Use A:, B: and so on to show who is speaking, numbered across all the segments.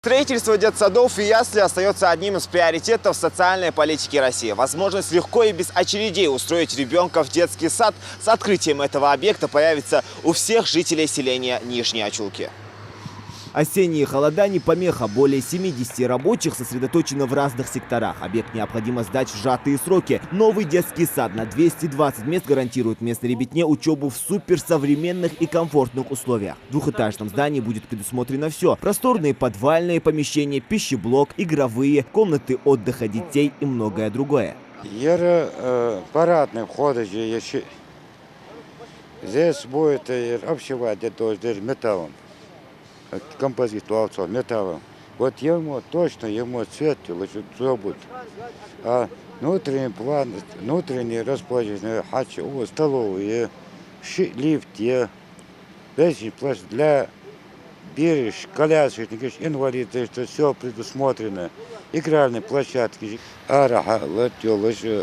A: Строительство детсадов и ясли остается одним из приоритетов социальной политики России. Возможность легко и без очередей устроить ребенка в детский сад с открытием этого объекта появится у всех жителей селения Нижние Очулки. Осенние холода не помеха. Более 70 рабочих сосредоточено в разных секторах. Объект необходимо сдать в сжатые сроки. Новый детский сад на 220 мест гарантирует местной ребятне учебу в суперсовременных и комфортных условиях. В двухэтажном здании будет предусмотрено все. Просторные подвальные помещения, пищеблок, игровые, комнаты отдыха детей и многое другое.
B: Парадный вход здесь будет обшивать металлом. Композит металлом. Вот ему точно, ему цвет все будет. А внутренний план, внутреннее расположение, столовые, лифт, весь плащ для береж, колясочников, инвалидов, что все предусмотрено. Игральные площадки,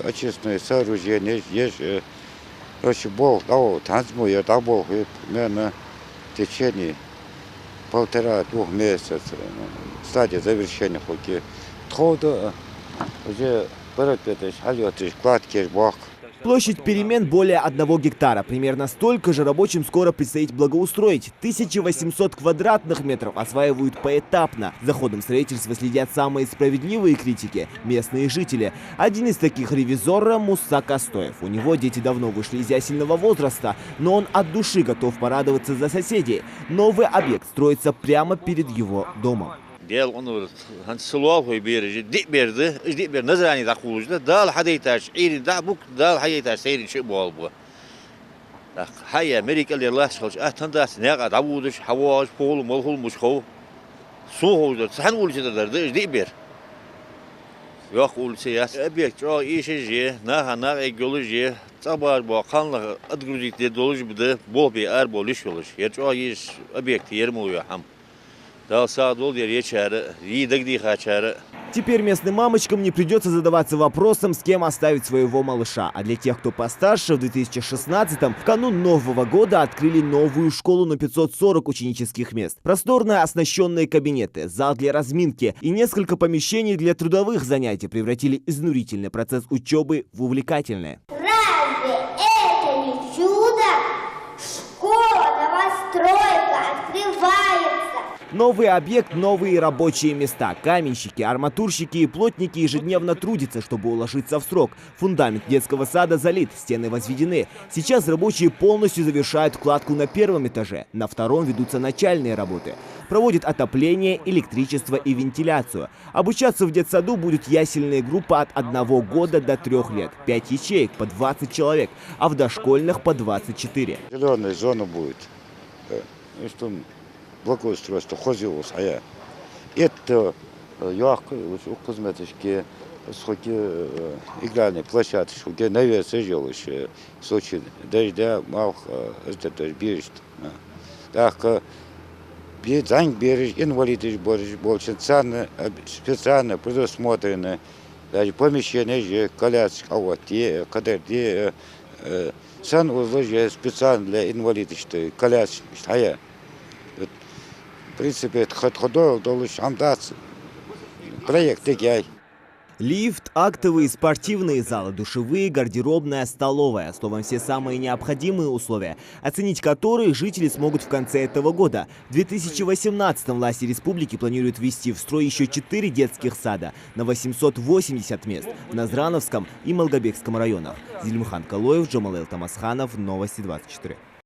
B: очистное сооружение, есть очень бог, танцует, наверное, в течение 1,5-2 месяцев в стадии завершения хоки. Тхода уже кладки бог.
A: Площадь перемен более 1 гектара. Примерно столько же рабочим скоро предстоит благоустроить. 1800 квадратных метров осваивают поэтапно. За ходом строительства следят самые справедливые критики – местные жители. Один из таких ревизора – Муса Костоев. У него дети давно вышли из ясельного возраста, но он от души готов порадоваться за соседей. Новый объект строится прямо перед его домом.
C: Gel onu sulal koy bir dik berdi, dik ber nazarani da kulucda dal hadaytaş, irin da bu dal hadaytaş seyrin şey bol bu. Hayya Amerikalı Allah çalış, tandas ne kadar avuduş, havaş, pol, molhul muşko. Su hoğda, sen ulçadardı, dik ber. Yok ulçayas, ebek çok iyi şey, na ekoloji, tabar bu kanlı adgruzikte doluş bide, bol bir er boluş olur. Yer çok iyi ebek yerim oluyor ham.
A: Теперь местным мамочкам не придется задаваться вопросом, с кем оставить своего малыша. А для тех, кто постарше, в 2016-м, в канун Нового года, открыли новую школу на 540 ученических мест. Просторно оснащенные кабинеты, зал для разминки и несколько помещений для трудовых занятий превратили изнурительный процесс учебы в увлекательное.
D: Разве это не чудо? Школа, новостройка открывается.
A: Новый объект, новые рабочие места. Каменщики, арматурщики и плотники ежедневно трудятся, чтобы уложиться в срок. Фундамент детского сада залит, стены возведены. Сейчас рабочие полностью завершают кладку на 1-м этаже. На 2-м ведутся начальные работы. Проводят отопление, электричество и вентиляцию. Обучаться в детсаду будет ясельная группа от 1 года до 3 лет. 5 ячеек по 20 человек, а в дошкольных по 24.
B: Зеленая зона будет. Благоустройство хозяйства, а это косметические игральные площадки, где навесы жилось, случай дождя, мал, это береж. Так, береж, инвалиды больше специально предусмотрены, даже помещения, коляски, а вот когда санузлы специально для инвалидов, что коляски, а в принципе, проект такой.
A: Лифт, актовые, спортивные залы, душевые, гардеробная, столовая. Словом, все самые необходимые условия, оценить которые жители смогут в конце этого года. В 2018-м власти республики планируют ввести в строй еще 4 детских сада на 880 мест в Назрановском и Малгобекском районах. Зильмхан Калоев, Джамалел Тамасханов, Новости 24.